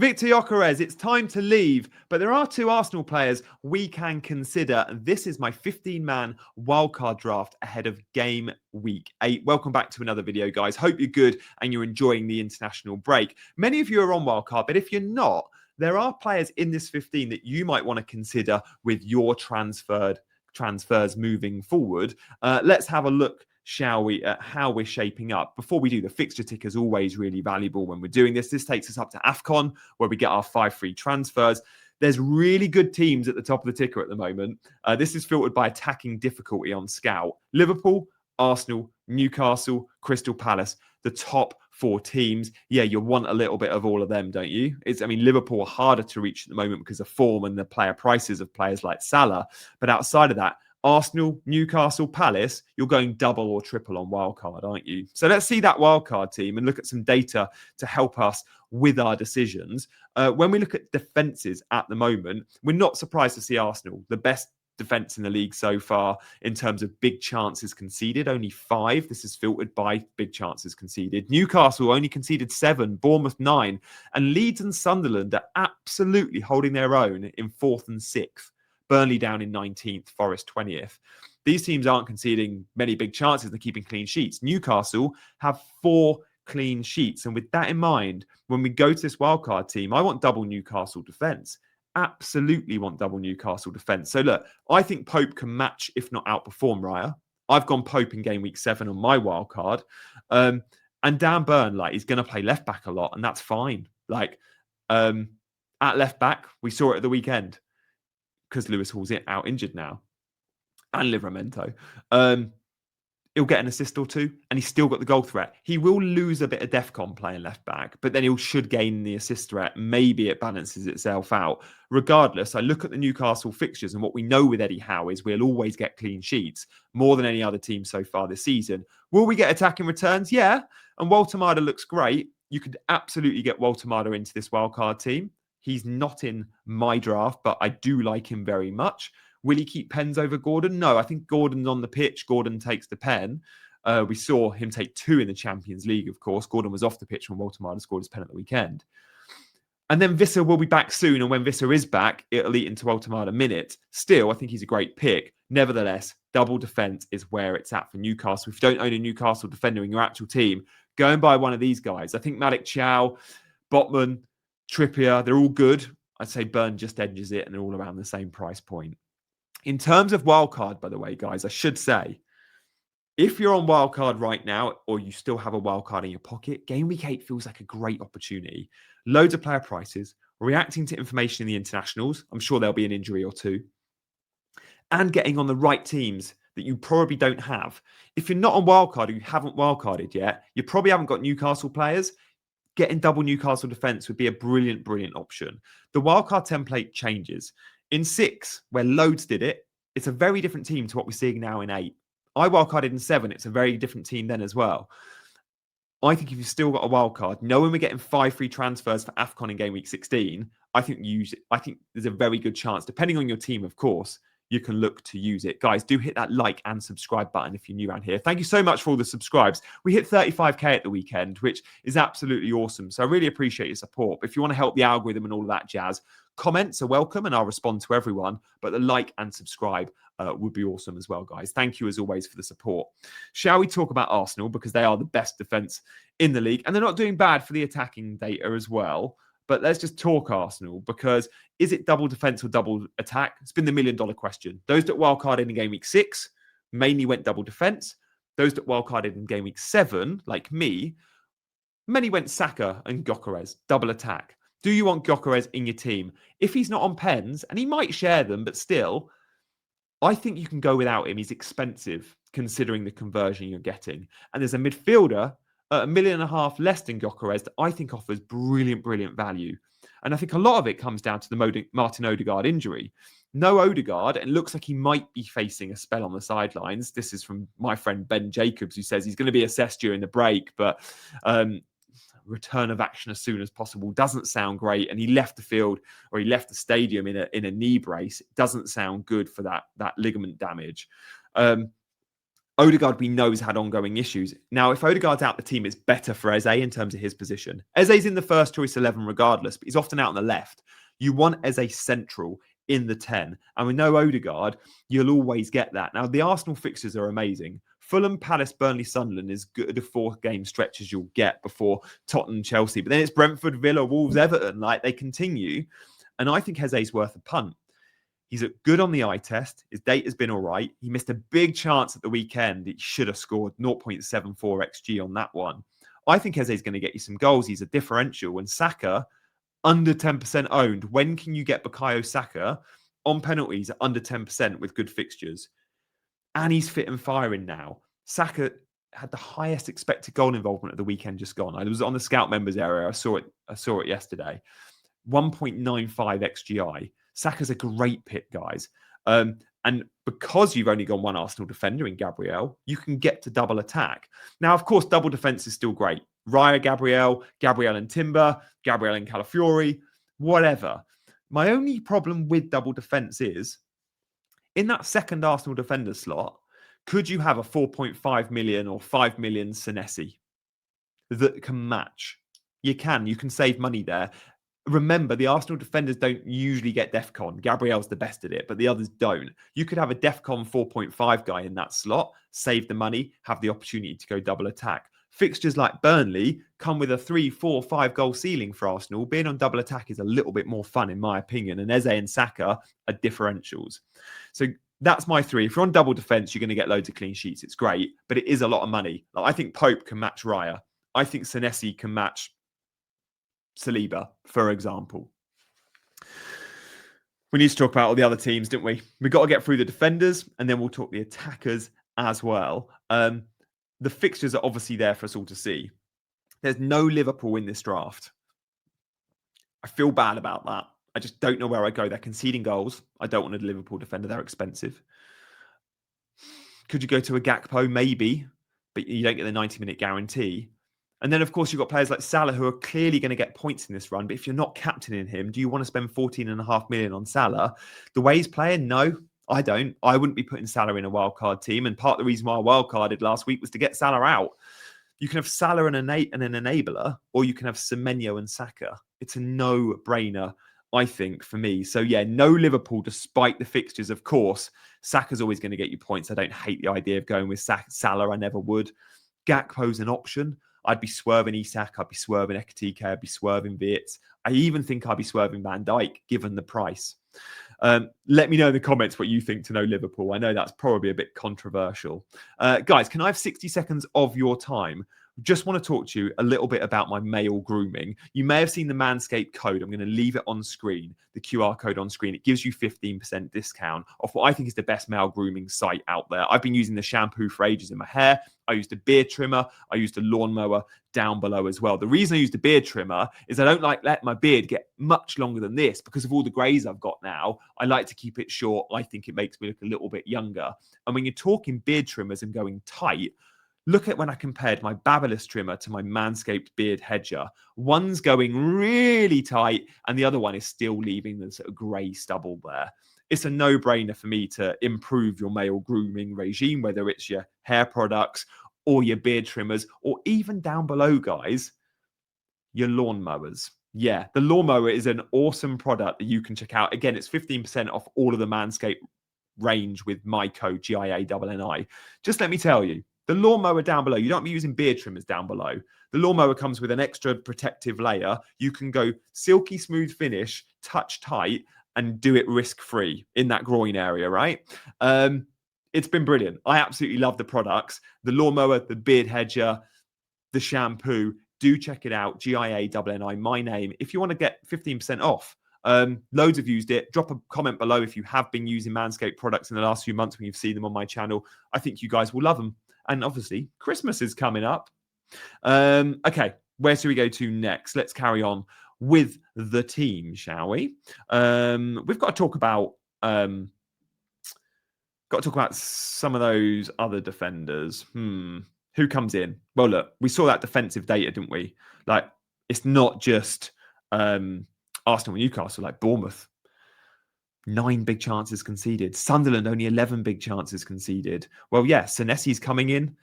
Victor Gyökeres, it's time to leave, but there are 2 Arsenal players we can consider, and this is my 15-man wildcard draft ahead of game week 8. Welcome back to another video, guys. Hope you're good and you're enjoying the international break. Many of you are on wildcard, but if you're not, there are players in this 15 that you might want to consider with your transfers moving forward. Let's have a look, shall we, at how we're shaping up. Before we do, the fixture ticker is always really valuable when we're doing this. This takes us up to AFCON, where we get our 5 free transfers. There's really good teams at the top of the ticker at the moment. This is filtered by attacking difficulty on Scout. Liverpool, Arsenal, Newcastle, Crystal Palace, the top 4 teams. Yeah, you want a little bit of all of them, don't you? Liverpool are harder to reach at the moment because of form and the player prices of players like Salah. But outside of that, Arsenal, Newcastle, Palace, you're going double or triple on wildcard, aren't you? So let's see that wildcard team and look at some data to help us with our decisions. When we look at defences at the moment, we're not surprised to see Arsenal, the best defence in the league so far in terms of big chances conceded, only 5. This is filtered by big chances conceded. Newcastle only conceded 7, Bournemouth 9, and Leeds and Sunderland are absolutely holding their own in 4th and 6th. Burnley down in 19th, Forest 20th. These teams aren't conceding many big chances. They're keeping clean sheets. Newcastle have 4 clean sheets. And with that in mind, when we go to this wildcard team, I want double Newcastle defence. Absolutely want double Newcastle defence. So look, I think Pope can match, if not outperform, Raya. I've gone Pope in game week 7 on my wildcard. And Dan Burn, he's going to play left back a lot, and that's fine. At left back, we saw it at the weekend, because Lewis Hall's out injured now, and Livramento. He'll get an assist or 2, and he's still got the goal threat. He will lose a bit of DEFCON playing left back, but then he should gain the assist threat. Maybe it balances itself out. Regardless, I look at the Newcastle fixtures, and what we know with Eddie Howe is we'll always get clean sheets, more than any other team so far this season. Will we get attacking returns? Yeah, and Walter Maada looks great. You could absolutely get Walter Maada into this wildcard team. He's not in my draft, but I do like him very much. Will he keep pens over Gordon? No, I think Gordon's on the pitch. Gordon takes the pen. We saw him take 2 in the Champions League, of course. Gordon was off the pitch when Walter Maada scored his pen at the weekend. And then Visser will be back soon. And when Visser is back, it'll eat into Walter Maada minutes. Still, I think he's a great pick. Nevertheless, double defence is where it's at for Newcastle. If you don't own a Newcastle defender in your actual team, go and buy one of these guys. I think Malik Chow, Botman, Trippier, they're all good. I'd say Burn just edges it, and they're all around the same price point. In terms of wildcard, by the way, guys, I should say, if you're on wildcard right now, or you still have a wildcard in your pocket, Game Week 8 feels like a great opportunity. Loads of player prices, reacting to information in the internationals. I'm sure there'll be an injury or 2. And getting on the right teams that you probably don't have. If you're not on wildcard or you haven't wildcarded yet, you probably haven't got Newcastle players. Getting double Newcastle defence would be a brilliant, brilliant option. The wildcard template changes. In 6, where loads did it, it's a very different team to what we're seeing now in 8. I wildcarded in 7. It's a very different team then as well. I think if you've still got a wildcard, knowing we're getting 5 free transfers for AFCON in game week 16, I think use it. I think there's a very good chance, depending on your team, of course, you can look to use it. Guys, do hit that like and subscribe button if you're new around here. Thank you so much for all the subscribes. We hit 35k at the weekend, which is absolutely awesome. So I really appreciate your support. If you want to help the algorithm and all of that jazz, comments are welcome and I'll respond to everyone. But the like and subscribe would be awesome as well, guys. Thank you as always for the support. Shall we talk about Arsenal? Because they are the best defence in the league and they're not doing bad for the attacking data as well. But let's just talk Arsenal, because is it double defence or double attack? It's been the $1 million question. Those that wildcarded in game week 6 mainly went double defence. Those that wildcarded in game week 7, like me, many went Saka and Gyökeres, double attack. Do you want Gyökeres in your team? If he's not on pens, and he might share them, but still, I think you can go without him. He's expensive, considering the conversion you're getting. And there's a midfielder $1.5 million less than Gyökeres that I think offers brilliant, brilliant value. And I think a lot of it comes down to the Martin Odegaard injury. No Odegaard, and it looks like he might be facing a spell on the sidelines. This is from my friend Ben Jacobs, who says he's going to be assessed during the break, but return of action as soon as possible doesn't sound great. And he left the field, or he left the stadium in a knee brace. It doesn't sound good for that ligament damage. Odegaard, we know, has had ongoing issues. Now, if Odegaard's out the team, it's better for Eze in terms of his position. Eze's in the first choice 11 regardless, but he's often out on the left. You want Eze central in the 10. And with no Odegaard, you'll always get that. Now, the Arsenal fixtures are amazing. Fulham, Palace, Burnley, Sunderland is good a 4-game stretch as you'll get before Tottenham, Chelsea. But then it's Brentford, Villa, Wolves, Everton. Like, they continue. And I think Eze's worth a punt. He's good on the eye test. His date has been all right. He missed a big chance at the weekend. He should have scored 0.74 XG on that one. I think Eze's going to get you some goals. He's a differential. And Saka, under 10% owned. When can you get Bukayo Saka on penalties at under 10% with good fixtures? And he's fit and firing now. Saka had the highest expected goal involvement of the weekend just gone. I was on the scout members area. I saw it yesterday. 1.95 XGI. Saka's a great pick, guys. And because you've only got one Arsenal defender in Gabriel, you can get to double attack. Now, of course, double defense is still great. Raya, Gabriel and Timber, Gabriel and Calafiori, whatever. My only problem with double defense is, in that second Arsenal defender slot, could you have a 4.5 million or 5 million Senesi that can match? You can save money there. Remember, the Arsenal defenders don't usually get DEFCON. Gabriel's the best at it, but the others don't. You could have a DEFCON 4.5 guy in that slot, save the money, have the opportunity to go double attack. Fixtures like Burnley come with a 3, 4, 5 goal ceiling for Arsenal. Being on double attack is a little bit more fun, in my opinion, and Eze and Saka are differentials. So that's my 3. If you're on double defense, you're going to get loads of clean sheets. It's great, but it is a lot of money. Like, I think Pope can match Raya. I think Senesi can match Saliba, for example. We need to talk about all the other teams, don't we? We've got to get through the defenders, and then we'll talk the attackers as well. The fixtures are obviously there for us all to see. There's no Liverpool in this draft. I feel bad about that. I just don't know where I go. They're conceding goals. I don't want a Liverpool defender. They're expensive. Could you go to a Gakpo? Maybe, but you don't get the 90-minute guarantee. And then, of course, you've got players like Salah who are clearly going to get points in this run. But if you're not captaining him, do you want to spend 14.5 million on Salah? The way he's playing, no, I don't. I wouldn't be putting Salah in a wildcard team. And part of the reason why I wildcarded last week was to get Salah out. You can have Salah and an enabler, or you can have Semenyo and Saka. It's a no-brainer, I think, for me. So, yeah, no Liverpool, despite the fixtures, of course. Saka's always going to get you points. I don't hate the idea of going with Salah. I never would. Gakpo's an option. I'd be swerving Isak, I'd be swerving Ekatike, I'd be swerving Wirtz. I even think I'd be swerving Van Dijk, given the price. Let me know in the comments what you think to know Liverpool. I know that's probably a bit controversial. Guys, can I have 60 seconds of your time? Just want to talk to you a little bit about my male grooming. You may have seen the Manscaped code. I'm going to leave it on screen, the QR code on screen. It gives you 15% discount off what I think is the best male grooming site out there. I've been using the shampoo for ages in my hair. I used a beard trimmer. I used a lawnmower down below as well. The reason I used a beard trimmer is I don't like let my beard get much longer than this because of all the greys I've got now. I like to keep it short. I think it makes me look a little bit younger. And when you're talking beard trimmers and going tight, look at when I compared my Babyliss trimmer to my Manscaped beard hedger. One's going really tight and the other one is still leaving the sort of grey stubble there. It's a no-brainer for me to improve your male grooming regime, whether it's your hair products or your beard trimmers, or even down below, guys, your lawnmowers. Yeah, the lawnmower is an awesome product that you can check out. Again, it's 15% off all of the Manscaped range with my code GIANNI. Just let me tell you, the lawnmower down below, you don't be using beard trimmers down below. The lawnmower comes with an extra protective layer. You can go silky smooth finish, touch tight, and do it risk-free in that groin area, right? It's been brilliant. I absolutely love the products. The lawnmower, the beard hedger, the shampoo. Do check it out. GIANNI, my name. If you want to get 15% off. Loads have used it. Drop a comment below if you have been using Manscaped products in the last few months when you've seen them on my channel. I think you guys will love them. And obviously, Christmas is coming up. Okay, where should we go to next? Let's carry on with the team, shall we? We've got to talk about some of those other defenders. Who comes in? Well, look, we saw that defensive data, didn't we? Like, it's not just Arsenal and Newcastle, like Bournemouth. 9 big chances conceded. Sunderland, only 11 big chances conceded. Well, yeah, Senesi's coming in.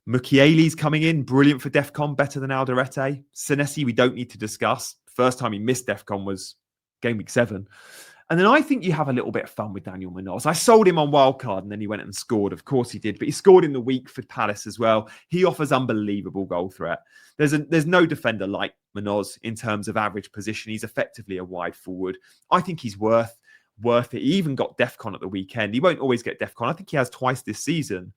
Mukiele's coming in. Brilliant for DEFCON, better than Alderete. Senesi, we don't need to discuss. First time he missed DEFCON was game week 7. And then I think you have a little bit of fun with Daniel Munoz. I sold him on Wildcard and then he went and scored. Of course he did, but he scored in the week for Palace as well. He offers unbelievable goal threat. There's no defender like Munoz in terms of average position. He's effectively a wide forward. I think he's worth it. He even got DEFCON at the weekend. He won't always get DEFCON. I think he has twice this season.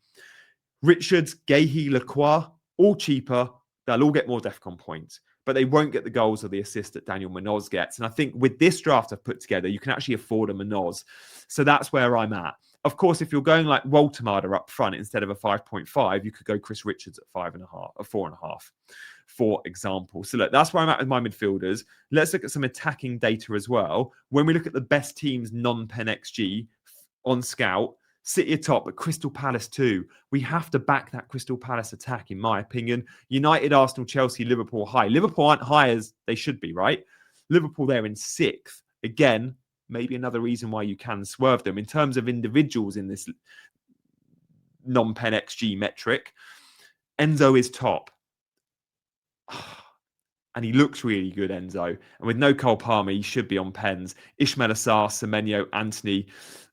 Richards, Gahey, Lacroix, all cheaper. They'll all get more DEFCON points, but they won't get the goals or the assist that Daniel Munoz gets. And I think with this draft I've put together, you can actually afford a Munoz. So that's where I'm at. Of course, if you're going like Waltermada up front instead of a 5.5, you could go Chris Richards at 5.5 or 4.5, for example. So look, that's where I'm at with my midfielders. Let's look at some attacking data as well. When we look at the best teams non-pen XG on Scout, City atop, but Crystal Palace too. We have to back that Crystal Palace attack, in my opinion. United, Arsenal, Chelsea, Liverpool high. Liverpool aren't high as they should be, right? Liverpool there in 6th. Again, maybe another reason why you can swerve them. In terms of individuals in this non-pen XG metric, Enzo is top. And he looks really good, Enzo. And with no Cole Palmer, he should be on pens. Ismail Assar, Semenyo, Anthony,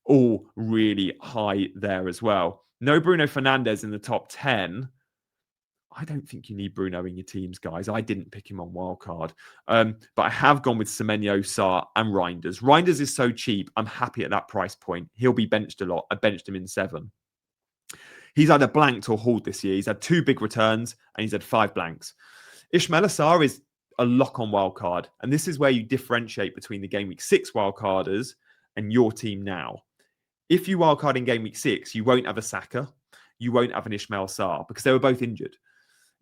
all really high there as well. No Bruno Fernandes in the top 10. I don't think you need Bruno in your teams, guys. I didn't pick him on Wildcard. But I have gone with Semenyo, Sarr, and Reinders. Reinders is so cheap. I'm happy at that price point. He'll be benched a lot. I benched him in 7. He's either blanked or hauled this year. He's had 2 big returns and he's had 5 blanks. Ismail Assar is a lock on Wildcard. And this is where you differentiate between the Game Week 6 Wildcarders and your team now. If you wildcard in Game Week 6, you won't have a Saka. You won't have an Ismail Sarr because they were both injured.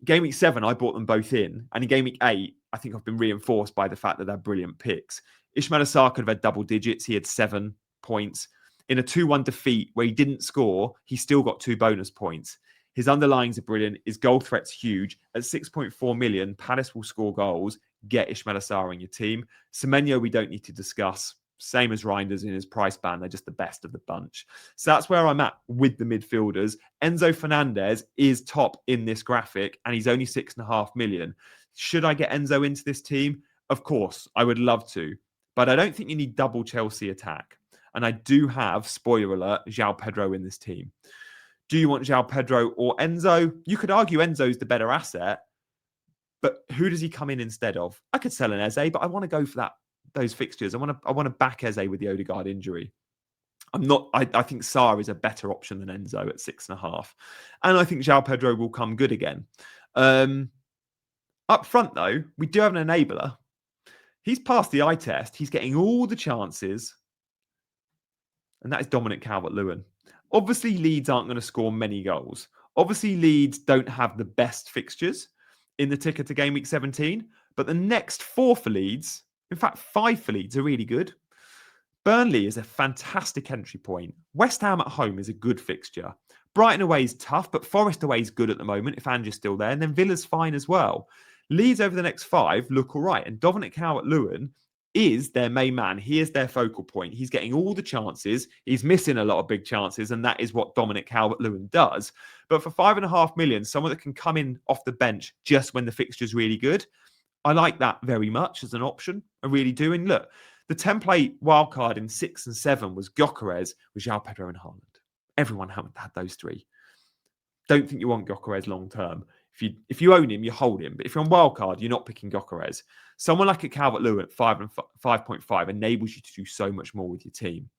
Game Week 7, I brought them both in. And in Game Week 8, I think I've been reinforced by the fact that they're brilliant picks. Ismail Sarr could have had double digits. He had 7 points. In a 2-1 defeat where he didn't score, he still got 2 bonus points. His underlyings are brilliant. His goal threat's huge. At 6.4 million, Palace will score goals. Get Ismail Sarr in your team. Semenyo, we don't need to discuss. Same as Reinders in his price band. They're just the best of the bunch. So that's where I'm at with the midfielders. Enzo Fernandez is top in this graphic and he's only 6.5 million. Should I get Enzo into this team? Of course, I would love to. But I don't think you need double Chelsea attack. And I do have, spoiler alert, João Pedro in this team. Do you want João Pedro or Enzo? You could argue Enzo's the better asset. But who does he come in instead of? I could sell an Eze, but I want to go for those fixtures. I want to back Eze with the Odegaard injury. I think Sarr is a better option than Enzo at 6.5. And I think João Pedro will come good again. Up front, though, we do have an enabler. He's passed the eye test. He's getting all the chances. And that is Dominic Calvert-Lewin. Obviously, Leeds aren't going to score many goals. Obviously, Leeds don't have the best fixtures in the ticker to Game Week 17. But the next 4 for Leeds, in fact, 5 for Leeds are really good. Burnley is a fantastic entry point. West Ham at home is a good fixture. Brighton away is tough, but Forest away is good at the moment if Ange's still there. And then Villa's fine as well. Leeds over the next 5 look all right. And Dominic Calvert-Lewin is their main man. He is their focal point. He's getting all the chances. He's missing a lot of big chances. And that is what Dominic Calvert-Lewin does. But for 5.5 million, someone that can come in off the bench just when the fixture's really good, I like that very much as an option. I really do. And look, the template wildcard in 6 and 7 was Gyökeres with João Pedro and Haaland. Everyone haven't had those 3. Don't think you want Gyökeres long term. If you own him, you hold him. But if you're on wildcard, you're not picking Gyökeres. Someone like a Calvert-Lewin at 5 and 5.5 enables you to do so much more with your team.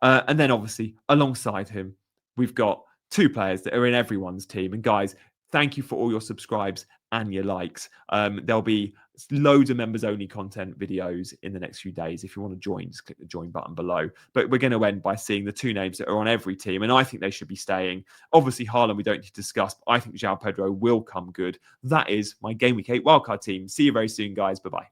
And then obviously, alongside him, we've got 2 players that are in everyone's team. And guys, thank you for all your subscribes and your likes. There'll be loads of members-only content videos in the next few days. If you want to join, just click the join button below. But we're going to end by seeing the 2 names that are on every team, and I think they should be staying. Obviously, Haaland we don't need to discuss, but I think João Pedro will come good. That is my Game Week 8 wildcard team. See you very soon, guys. Bye-bye.